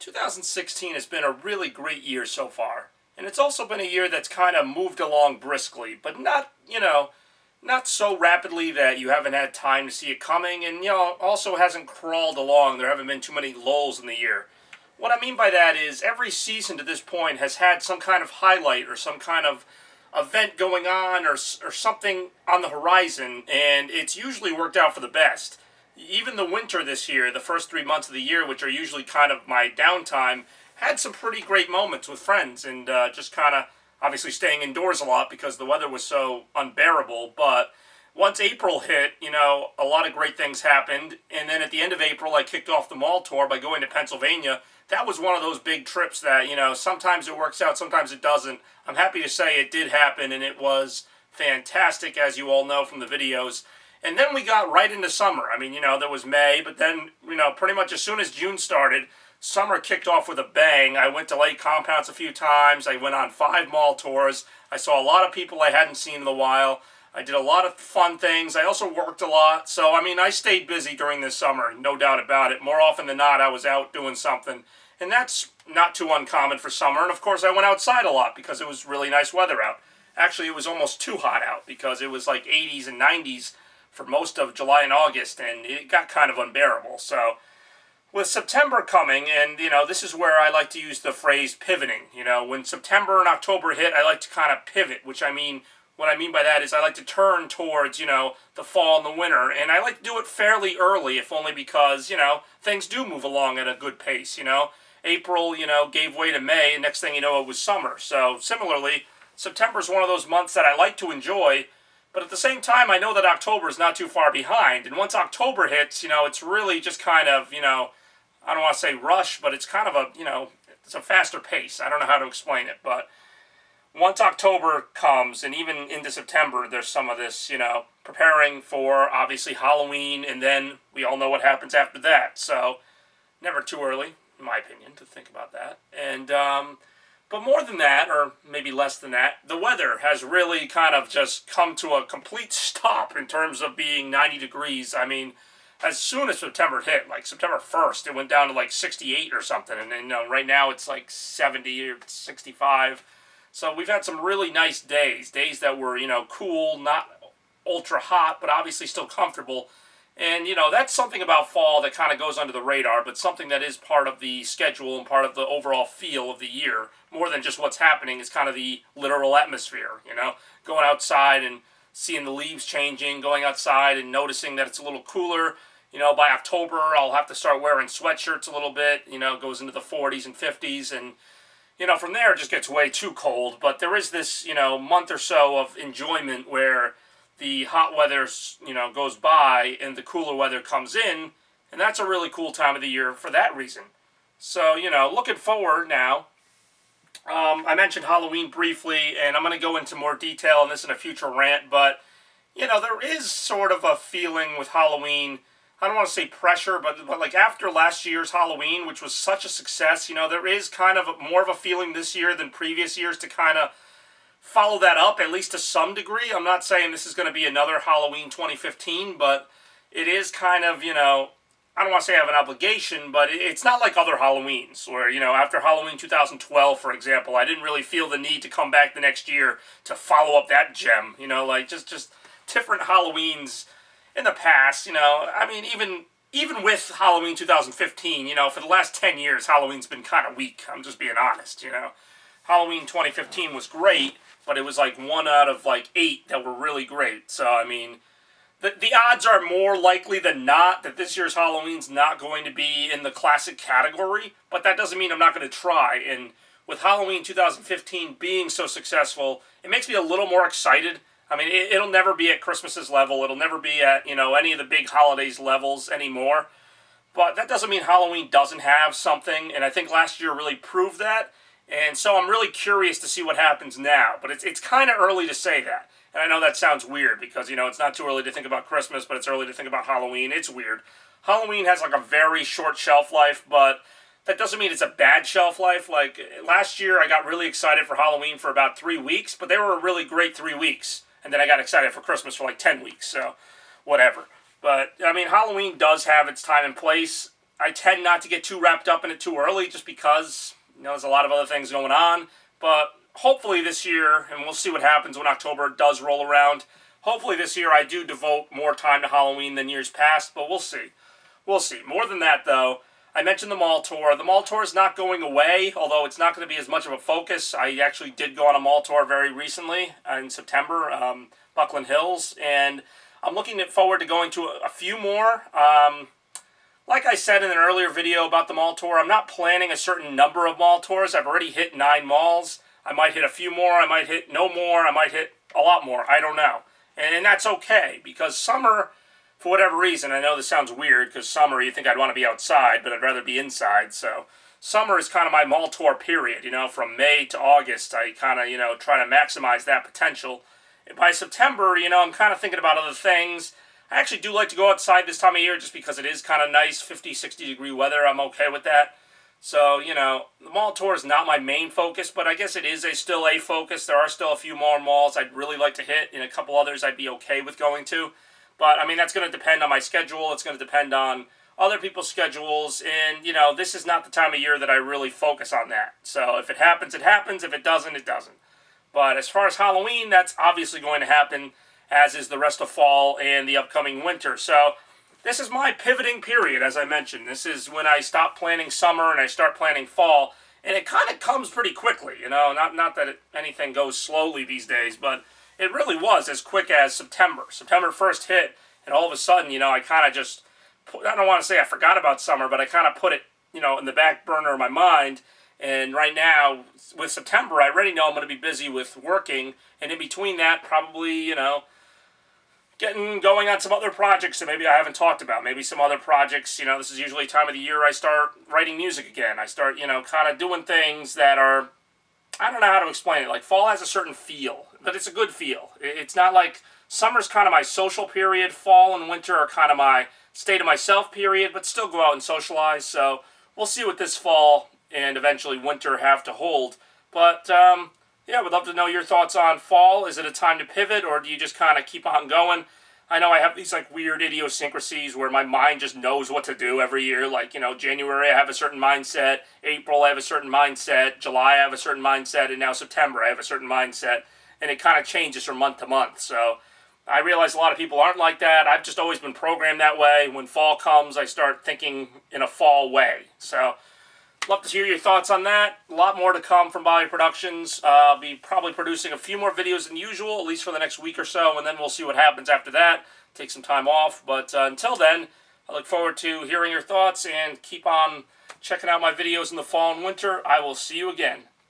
2016 has been a really great year so far. And it's also been a year that's kind of moved along briskly, but not so rapidly that you haven't had time to see it coming, and, also hasn't crawled along. There haven't been too many lulls in the year. What I mean by that is every season to this point has had some kind of highlight or some kind of event going on or something on the horizon, and it's usually worked out for the best. Even the winter this year, the first 3 months of the year, which are usually kind of my downtime, had some pretty great moments with friends and just kind of obviously staying indoors a lot because the weather was so unbearable. But once April hit, a lot of great things happened. And then at the end of April, I kicked off the mall tour by going to Pennsylvania. That was one of those big trips that, sometimes it works out, sometimes it doesn't. I'm happy to say it did happen, and it was fantastic, as you all know from the videos. And then we got right into summer. I mean, there was May, but then, pretty much as soon as June started, summer kicked off with a bang. I went to Lake Compounce a few times. I went on 5 mall tours. I saw a lot of people I hadn't seen in a while. I did a lot of fun things. I also worked a lot. So, I stayed busy during this summer, no doubt about it. More often than not, I was out doing something. And that's not too uncommon for summer. And, of course, I went outside a lot because it was really nice weather out. Actually, it was almost too hot out because it was like 80s and 90s for most of July and August, and it got kind of unbearable. So with September coming, and, this is where I like to use the phrase pivoting. When September and October hit, I like to kind of pivot, what I mean by that is I like to turn towards, the fall and the winter, and I like to do it fairly early, if only because, things do move along at a good pace, April, gave way to May, and next thing you know, it was summer. So similarly, September is one of those months that I like to enjoy, but at the same time, I know that October is not too far behind. And once October hits, it's really just kind of, I don't want to say rush, but it's kind of a, it's a faster pace. I don't know how to explain it. But once October comes, and even into September, there's some of this, preparing for, obviously, Halloween. And then we all know what happens after that. So never too early, in my opinion, to think about that. And, but more than that, or maybe less than that, the weather has really kind of just come to a complete stop in terms of being 90 degrees. As soon as September hit, like September 1st, it went down to like 68 or something. And right now it's like 70 or 65. So we've had some really nice days that were, cool, not ultra hot, but obviously still comfortable. And, that's something about fall that kind of goes under the radar, but something that is part of the schedule and part of the overall feel of the year. More than just what's happening is kind of the literal atmosphere, Going outside and seeing the leaves changing, going outside and noticing that it's a little cooler. By October, I'll have to start wearing sweatshirts a little bit. It goes into the 40s and 50s. And, from there, it just gets way too cold. But there is this, month or so of enjoyment where the hot weather, goes by and the cooler weather comes in, and that's a really cool time of the year for that reason. So, looking forward now, I mentioned Halloween briefly, and I'm going to go into more detail on this in a future rant, but, there is sort of a feeling with Halloween, I don't want to say pressure, but like after last year's Halloween, which was such a success, there is kind of more of a feeling this year than previous years to kind of follow that up, at least to some degree. I'm not saying this is going to be another Halloween 2015, but it is kind of, I don't want to say I have an obligation, but it's not like other Halloweens where, after Halloween 2012, for example, I didn't really feel the need to come back the next year to follow up that gem, like just different Halloweens in the past, even with Halloween 2015, for the last 10 years, Halloween's been kind of weak. I'm just being honest, Halloween 2015 was great, but it was like 1 out of like 8 that were really great. So, the odds are more likely than not that this year's Halloween's not going to be in the classic category, but that doesn't mean I'm not going to try. And with Halloween 2015 being so successful, it makes me a little more excited. It'll never be at Christmas's level. It'll never be at, any of the big holidays levels anymore. But that doesn't mean Halloween doesn't have something, and I think last year really proved that. And so I'm really curious to see what happens now. But it's kind of early to say that. And I know that sounds weird because, it's not too early to think about Christmas, but it's early to think about Halloween. It's weird. Halloween has like a very short shelf life, but that doesn't mean it's a bad shelf life. Like last year, I got really excited for Halloween for about 3 weeks, but they were a really great 3 weeks. And then I got excited for Christmas for like 10 weeks, so whatever. But, Halloween does have its time and place. I tend not to get too wrapped up in it too early just because, there's a lot of other things going on. But hopefully this year, and we'll see what happens when October does roll around, hopefully this year I do devote more time to Halloween than years past, but we'll see. We'll see. More than that, though, I mentioned the mall tour. The mall tour is not going away, although it's not going to be as much of a focus. I actually did go on a mall tour very recently in September, Buckland Hills, and I'm looking forward to going to a few more. Like I said in an earlier video about the mall tour, I'm not planning a certain number of mall tours. I've already hit 9 malls. I might hit a few more. I might hit no more. I might hit a lot more. I don't know. And that's okay, because summer, for whatever reason, I know this sounds weird, because summer you think I'd want to be outside, but I'd rather be inside. So summer is kind of my mall tour period. From May to August, I kind of, try to maximize that potential. And by September, I'm kind of thinking about other things. I actually do like to go outside this time of year just because it is kind of nice, 50, 60 degree weather. I'm okay with that. So, the mall tour is not my main focus, but I guess it is still a focus. There are still a few more malls I'd really like to hit, and a couple others I'd be okay with going to. But, that's going to depend on my schedule. It's going to depend on other people's schedules, and, this is not the time of year that I really focus on that. So if it happens, it happens. If it doesn't, it doesn't. But as far as Halloween, that's obviously going to happen, as is the rest of fall and the upcoming winter. So this is my pivoting period, as I mentioned. This is when I stop planning summer and I start planning fall. And it kind of comes pretty quickly, Not that anything goes slowly these days, but it really was as quick as September. September 1st hit, and all of a sudden, I kind of just, I don't want to say I forgot about summer, but I kind of put it, in the back burner of my mind. And right now, with September, I already know I'm going to be busy with working. And in between that, probably, getting going on some other projects that maybe I haven't talked about. Maybe some other projects, this is usually time of the year I start writing music again. I start, kind of doing things that are, I don't know how to explain it. Like, fall has a certain feel, but it's a good feel. It's not like, summer's kind of my social period. Fall and winter are kind of my state of myself period, but still go out and socialize. So we'll see what this fall and eventually winter have to hold. But, yeah, would love to know your thoughts on fall. Is it a time to pivot, or do you just kind of keep on going? I know I have these, weird idiosyncrasies where my mind just knows what to do every year. January I have a certain mindset, April I have a certain mindset, July I have a certain mindset, and now September I have a certain mindset. And it kind of changes from month to month. So I realize a lot of people aren't like that. I've just always been programmed that way. When fall comes, I start thinking in a fall way. So love to hear your thoughts on that. A lot more to come from Bobby Productions. I'll be probably producing a few more videos than usual, at least for the next week or so, and then we'll see what happens after that. Take some time off. But until then, I look forward to hearing your thoughts, and keep on checking out my videos in the fall and winter. I will see you again.